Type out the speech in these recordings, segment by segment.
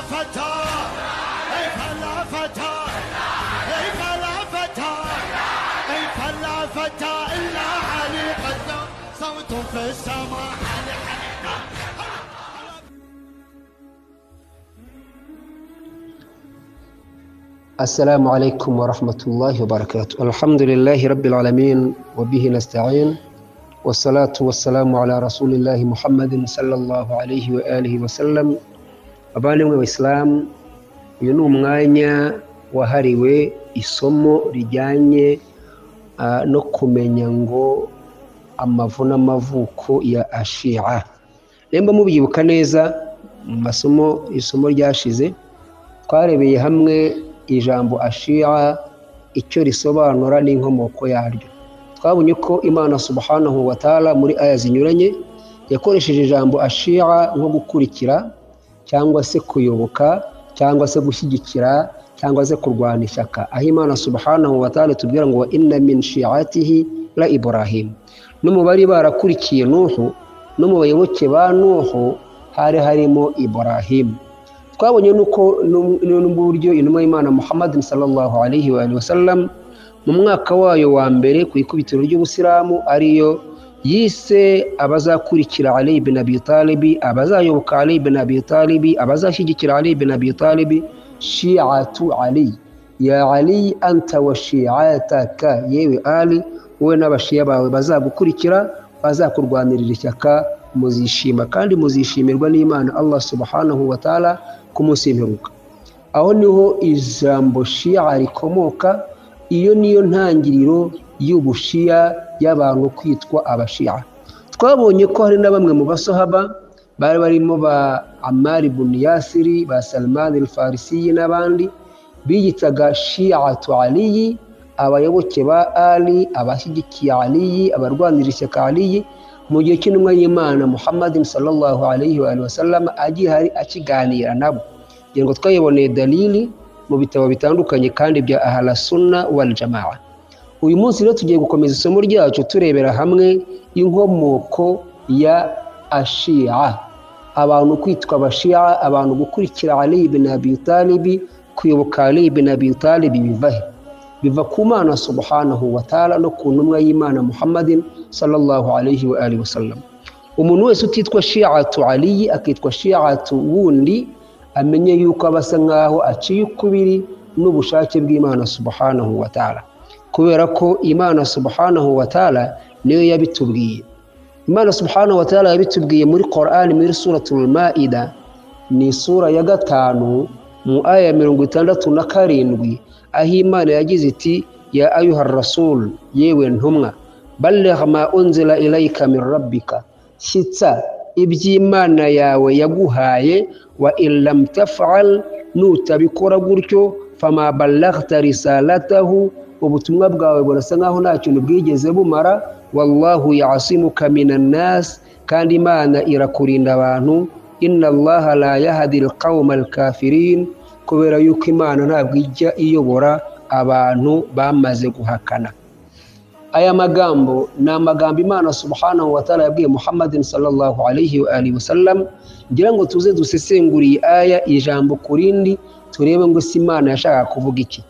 إلا علي قدام صوت في السماء. السلام عليكم ورحمة الله وبركاته. الحمد لله رب العالمين وبه نستعين، والصلاة والسلام على رسول الله محمد صلى الله عليه وآله وسلم. Abavandimwe b'Islam, uyu ni umwanya wahariwe isomo rijyanye no kumenya ngo amavu n'amavuko ya Ashia. Nemba mubyibuka neza mu isomo ryashize twarebeye hamwe ijambo Ashia icyo risobanura n'inkomoko yaryo. Twabonye ko Imana subhanahu wa ta'ala muri aya zinyuranye yakoresheje ijambo Ashia nko gukurikira cyangwa se kuyoboka cyangwa se gushyigikira cyangwa se kurwana ishyaka. Aho Imana subhanahu wa ta'ala tubwira ngo inna min shi'atihi la Ibrahim, no mu bari barakurikiye Nuhu no mu bayoboke ba Nuhu hari harimo Ibrahim. Twabonye nuko n'uburyo intumwa y'Imana Muhammad sallallahu alayhi wa sallam mu mwaka wayo wa mbere ku ikubitiro ry'Ubusilamu ariyo yise abazakurikira Ali ibn Abi Talib, abazayoboka Ali ibn Abi Talib, abazashyigikira Ali ibn Abi Talib, shi'atu Ali, ya Ali anta wa shi'ataka, yewe Ali wowe n'abashiya bawe bazagukurikira bazakurwanirira ishyaka, muzishima kandi muzishimirwa n'Imana Allah subhanahu wa ta'ala ku munsi w'imperuka. Aho niho ijambo Shia rikomoka. Iyo niyo ntangiriro y'ubushiya y'abantu kwitwa abashia. Twabonye ko hari na bamwe mu basahaba bari barimo ba Ammar ibn Yasir, ba Salman al-Farisi n'abandi biyitaga Shi'atu Ali, abayoboke ba Ali, abashyigikiye Ali, abarwanira ishyaka Ali, mu gihe cy'intumwa y'Imana Muhammad sallallahu alayhi wa sallam agiye hari akiganira nabo. Ngo twayiboneye dalili mu bitabo bitandukanye kandi bya ahla sunna wal jamaa. Uyu munsi rero tugiye gukomeza isomo ryacu turebera hamwe inkomoko ya Ashia, abantu kwitwa abashia, abantu gukurikira Ali ibn Abi Talib, kuyoboka Ali ibn Abi Talib biva ku Mana subhanahu wa ta'ala no ku ntumwa y'Imana Muhammadin sallallahu alayhi wa sallam. Umuntu wese utitwa Shi'atu Ali akitwa Shi'atu wundi amenye yuko abasa nkaho aciye ukubiri n'ubushake bw'Imana subhanahu wa ta'ala, kubera ko Imana subhanahu wa ta'ala niyo yabitubwiye. Imana subhanahu wa ta'ala yabitubwiye muri Qur'an, muri suratul Maida, ni sura ya 5 mu aya 67, aho Imana yagize iti ya ayuhar rasul, yewe ntumwa, balligh ma unzila ilayka min rabbika, shitsa iby'Imana yawe yaguhaye, wa illam taf'al, nutabikora gutyo fama ballaghta risalatahu, ubutumwa bwawe burasa nkaho nta kintu bwigeze bumara. Wallahu ya'asimuka minan nas, kandi Imana irakurinda abantu. Inna Allaha la yahdi alqawma alkafirin, kubera yuko Imana ntabwo ijya iyobora abantu bamaze guhakana. Aya magambo ni amagambo Imana subhanahu wa ta'ala yabwiye Muhammadin sallallahu alayhi wa sallam. Ngira ngo tuze dusesenguriye aya ijambo kurindi turebe ngo si Imana yashaka kuvuga iki.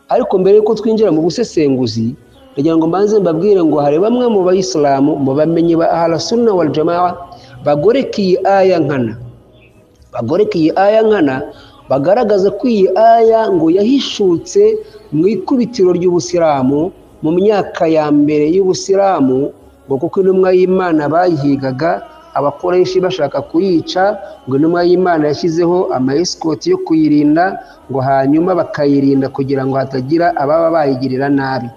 Ariko mbere yuko twinjira mu busesenguzi, ndagira ngo mbanze mbabwire ngo hari bamwe mu bayisilamu mu bamenyi ba ahla sunna wal jamaa bagoreka iyi aya nkana, bagaragaza ko iyi aya ngo yahishutse mu ikubitiro ry'Ubusilamu mu myaka ya mbere y'Ubusilamu, ngo kuko intumwa y'Imana bayihigaga, abakoreshi bashaka kuyica, ngo intumwa y'Imana yashyizeho amaeskoti yo kuyirinda, ngo hanyuma bakayirinda kugira ngo hatagira ababa bayigirira nabi.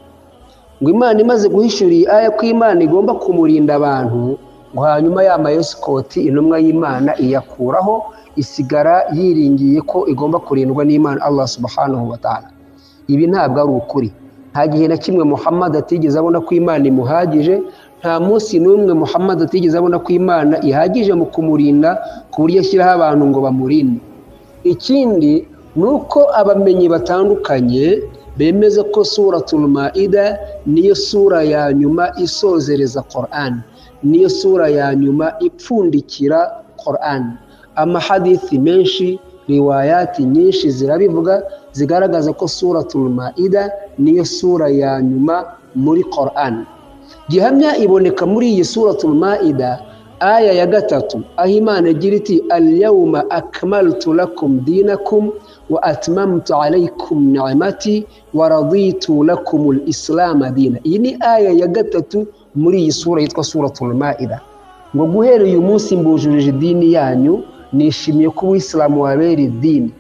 Ngo Imana imaze guhishura iyi aya ko Imana igomba kumurinda abantu, ngo hanyuma ya maeskoti intumwa y'Imana iyakuraho, isigara yiringiye ko igomba kurindwa n'Imana Allah subhanahu wa ta'ala. Ibi ntabwo ari ukuri. Nta gihe na kimwe Muhammad atigeze abona ko Imana imuhagije, nta munsi n'umwe Muhammad atigeze abona ko Imana ihagije mu kumurinda ku buryo ashyiraho abantu ngo bamurinde. Ikindi nuko abamenyi batandukanye bemeza ko suratul Maida niyo sura ya nyuma isozereza Qur'an, niyo sura ya nyuma ipfundikira Qur'an. Amahadithi menshi riwayati nyinshi zirabivuga zigaragaza ko suratul Maida niyo sura ya nyuma muri Qur'an. Gihamya iboneka muri iyi suratul Maida aya ya 3 aho Imana igira iti al-yawma akmaltu lakum dinakum wa atmamtu alaykum ni'mati wa raditu lakum al-islam dina. Iyi ni aya ya 3 muri iyi sura yitwa suratul Maida, ngo guhera uyu munsi mbujurije dini yanyu, nishimiye ko Uislamu wabera idini.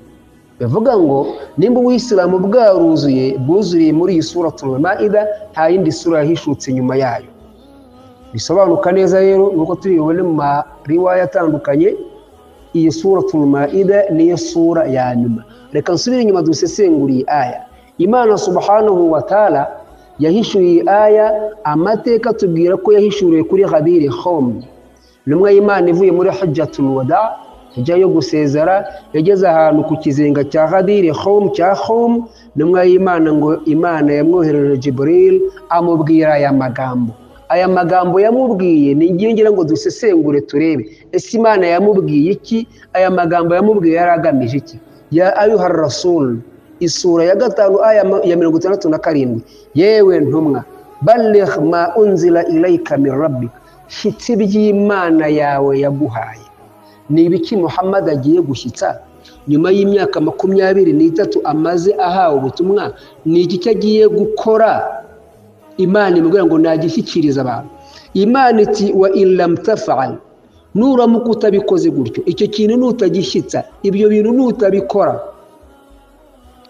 Bivuga ngo nimba Uislamu bwuzuriye muri iyi suratul Maida, nta yindi sura yahishutse nyuma yayo. Bisobanuka neza rero nuko turibone mu riwaya atandukanye iyi suratul Maida niyo sura ya nyuma. Reka nsubire inyuma dusesenguriye aya. Imana subhanahu wa ta'ala yahishuriye aya amateka tubwira ko yahishuriye kuri Ghadir Khum, numwe y'Imana ivuye muri Hajjatul Wada, hijja yo gusezera, yageze ahantu ku kizenga cya Ghadir Khum cya Khum, numwe y'Imana ngo Imana yamwohereje Jibril amubwira aya magambo. Aya magambo yamubwiye ni ngira ngo dusesengure turebe ese Imana yamubwiye iki, aya magambo yamubwiye yaragamije iki. Ya ayuha rasul, isura ya 5 aya ya 67, yewe ntumwa, balligh ma unzila ilayka min rabbik, shitsi by'Imana yawe yaguhaye. Ni ibiki Muhammad agiye gushyitsa nyuma y'imyaka 23 amaze ahawe ubutumwa? Ni iki agiye gukora Imana imubwira ngo nagishyikiriza abantu? Imana iti wa illam taf'al, nuramuka utabikoze gutyo, icyo kintu nutagishyitsa, ibyo bintu nutabikora,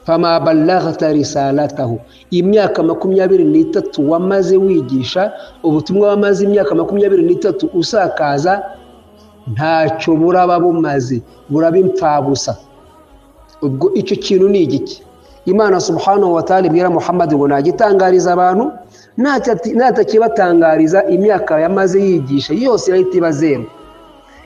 fama ballaghta risalatahu, imyaka 23 wamaze wigisha ubutumwa, wamaze imyaka 23 usakaza, ntacyo buraba bumaze, buraba impfabusa. Ubwo icyo kintu ni igiki? Imana subhanahu wa ta'ala ibwira Muhammad ngo nagitangariza abantu, natakibatangariza imyaka yamaze yigisha yose yahita iba zero.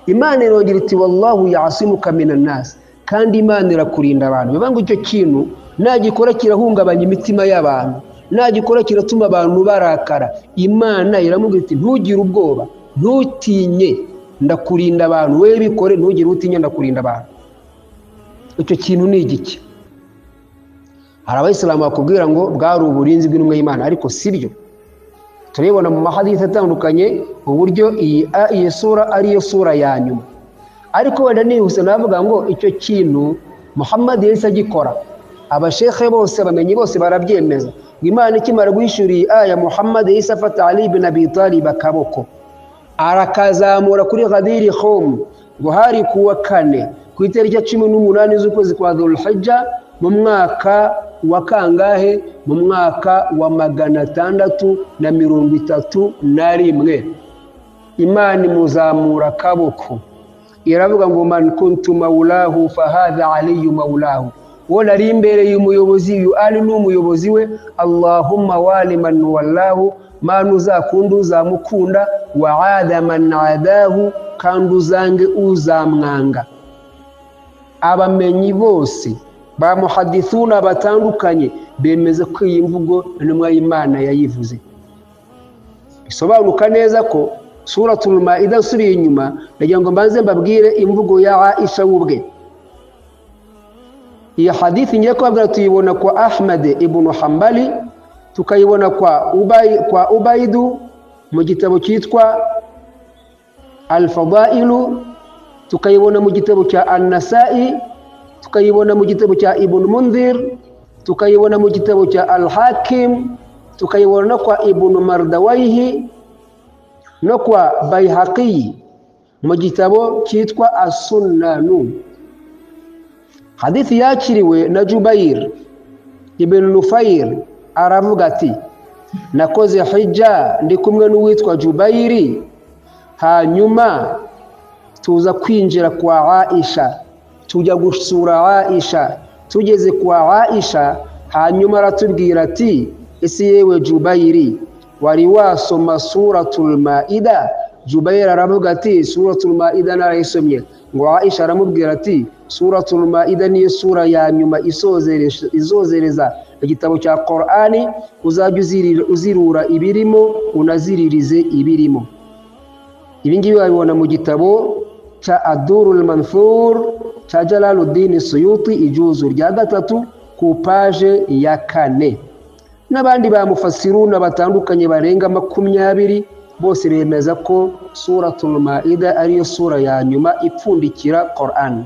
Imana irongera iti wallahu ya'asimuka minan nas, kandi Imana irakurinda abantu. Bivuga ngo icyo kintu nagikora kirahungabanya imitima y'abantu, nagikora kiratuma abantu barakara, Imana iramubwira iti ntugire ubwoba, ntutinye, ndakurinda abantu. Wewe bikore, ntugire utinya, ndakurinda abantu. Icyo kintu ni igiki? Hari abayisilamu bakubwira ngo bwari uburinzi bw'intumwa y'Imana, ariko sibyo. Turibona mu mahadith atandukanye uburyo iyi sura ari yo sura ya nyuma. Ariko wenda nihuse navuga ngo icyo kintu Muhammad yahise agikora, abashekhe bose bamenye bose barabyemeza. Imana ikimara guhishuriye aya, Muhammad yahise afata Ali ibn Abi Talib akaboko arakazamura kuri Ghadir Khum, ngo hari kuwa 4 ku itariki ya 18 z'ukwezi kwa Dhul-Hijja mu mwaka wa kangahe? Mu mwaka wa 631. Imana imuzamura akaboko, iravuga ngo man kuntu maulahu fahadha aliyu maulahu, uwo nari imbere y'umuyobozi, uyu ari n'umuyobozi we. Allahumma wali man wallahu, manu uzakunda uzamukunda, wa ada man adahu, kandi uzange uzamwanga. Abamenyi bose ba muhadithuna batandukanye bemeza ko iyi mvugo intumwa y'Imana yayivuze. Bisobanuka neza ko suratul Maida suri inyuma, ndagira ngo mbanze mbabwire imvugo ya Aisha ubwe. Iyi hadithi ngiye kubabwira tuyibona kwa Ahmad ibn Hanbali, tukayibona kwa Ubaidu mu gitabo cyitwa Al-Fadailu, tukayibona mu gitabo cya An-Nasa'i, tukayibona mu gitabo cya Ibn Mundhir, tukayibona mu gitabo cya Al-Hakim, tukayibona kwa Ibn Mardawayhi no kwa Bayhaqi mu gitabo cyitwa As-Sunnanu. Hadithi yakiriwe na Jubair ibn Nufair, aravuga ati nakoze hijja ndi kumwe n'uwitwa Jubairi, hanyuma tuza kwinjira kwa Aisha, tujya gusura Aisha. Tugeze kwa Aisha, hanyuma aratubwira ati ese yewe Jubairi, wari wasoma suratul Maida? Jubair aravuga ati suratul Maida narayisomye. Ngo Aisha aramubwira ati suratul Maida ni sura ya nyuma izozereza igitabo cya Qur'ani, uzajya uzirura ibirimo unaziririze ibirimo. Ibi ngibi babibona mu gitabo cya Ad-Durrul Manthur cya Jalaluddin Suyuti ijuzu rya gatatu ku paje ya 4. N'abandi ba mufassiruna batandukanye barenga 20 bose bemeza ko suratul Maida ariyo sura ya nyuma ipfundikira Qur'an.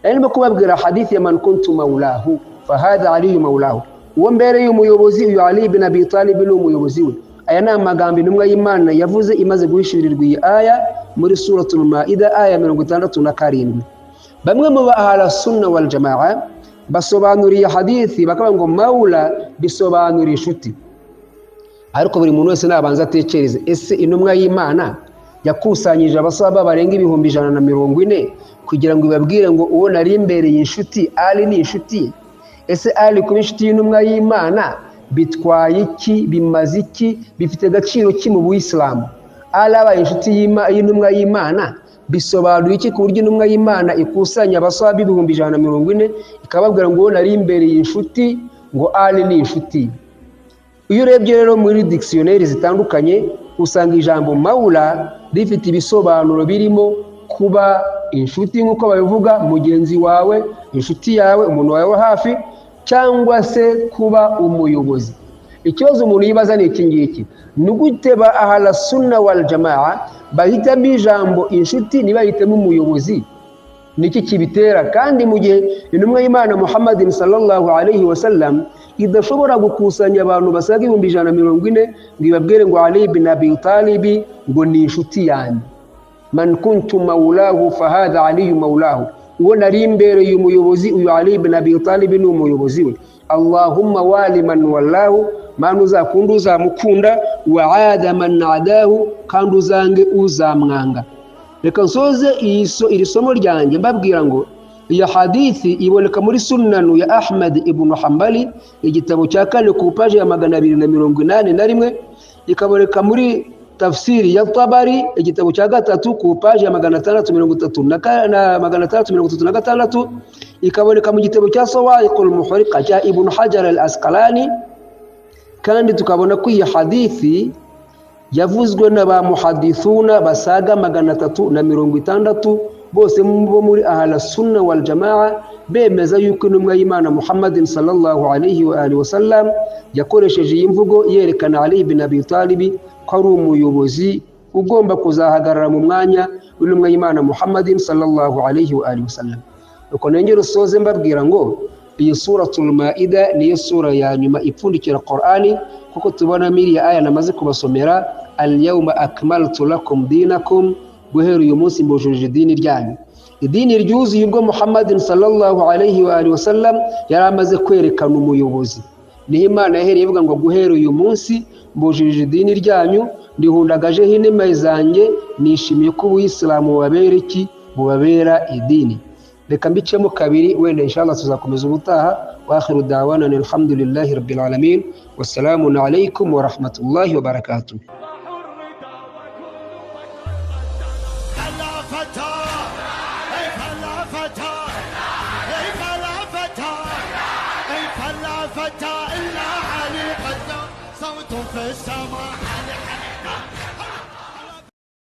Arimo kubabwira hadithi ya man kuntu maulahu fahadha Ali maulahu, uwo mbere y'umuyobozi uyu Ali ibn Abi Talib ni umuyobozi we. Aya ni amagambo intumwa y'Imana yavuze imaze guhishirirwa iyi aya muri suratul Maida aya 67. Bamwe mu ahla sunna wal jamaa basobanuriye hadithi bakavuga ngo maula bisobanura inshuti, ariko buri muntu wese nabanza atekereze, ese intumwa y'Imana yakusanyije abasaba barenga 140 kugira ngo ibabwire ngo uwo nari imbereye inshuti Ali ni inshuti? Ese Ali kuba inshuti y'intumwa y'Imana bitwaye iki, bimaze iki, bifite agaciro ki mu Buislamu? Ali aba inshuti y'intumwa y'Imana bisobanura iki ku buryo intumwa y'Imana ikusanya abasaba 140 ikababwira ngo uwo nari imbereye inshuti ngo Ali ni inshuti? Iyo urebye rero muri dictionnaire zitandukanye usanga ijambo maula rifite ibisobanuro birimo kuba inshuti nk'uko babivuga, mugenzi wawe, inshuti yawe, umuntu wawe hafi, cyangwa se kuba umuyobozi. Ikibazo umuntu yibaza ni iki ngiki: ni gute ba ahla sunna wal jamaa bahitamo ijambo inshuti ntibahitemo umuyobozi? Niki kibitera? Kandi mu gihe intumwa y'Imana Muhammadin sallallahu alayhi wa sallam idashobora gukusanya abantu basaga 140 ngo ibabwire ngo Ali ibn Abi Talib ngo ni inshuti yanjye. Man kuntu maulahu fahadha Ali maulahu, uwo nari imbere y'umuyobozi uyu Ali ibn Abi Talib ni umuyobozi we. Allahumma wali man wallahu, man uzakunda uzamukunda, wa aada man adahu, kandi uzange uzamwanga. Reka nsoze iri somo ryanjye mbabwira ngo iyi hadithi iboneka muri Sunnanu ya Ahmad ibn Hanbali igitabo cya 4 ku paje ya 281, ikaboneka muri tafsiri ya Tabari igitabo cya 3 ku paje ya 636, ikaboneka mu gitabo cya Sawa'iqul Muhriqa cya Ibn Hajar al-Asqalani. Kandi tukabona ko iyi hadithi yavuzwe n'aba muhadithuna basaga 360 bose bo muri ahla sunna wal jamaa bemeza yuko intumwa y'Imana Muhammadin sallallahu alayhi wa alihi wasallam yakoresheje iyi mvugo yerekana Ali ibn Abi Talib ko ari umuyobozi ugomba kuzahagarara mu mwanya w'intumwa y'Imana Muhammadin sallallahu alayhi wa alihi wasallam. Uko nengero usoze mbabwira ngo iyi suratul Maida niyo sura ya nyuma ipfundikira Qur'ani, kuko tubona miri ya aya namaze kubasomera: al-yawma akmaltu lakum dinakum, guhera uyu munsi mbujuje idini ryanyu. Idini ryuzuye ubwo Muhammadin sallallahu alayhi wa alihi wasallam yari amaze kwerekana umuyobozi. Niho Imana yahereye ivuga ngo guhera uyu munsi mbujuje idini ryanyu, ndihundagajeho inema zanjye, nishimiye ko Ubuislamu bubabera idini. Reka mbicemo kabiri, wenda inshallah tuzakomeza ubutaha. Wa akhiru da'wana alhamdulillahi rabbil alamin, wassalamu alaykum wa rahmatullahi wa barakatuh. إلا علي قدام صوت في السماء.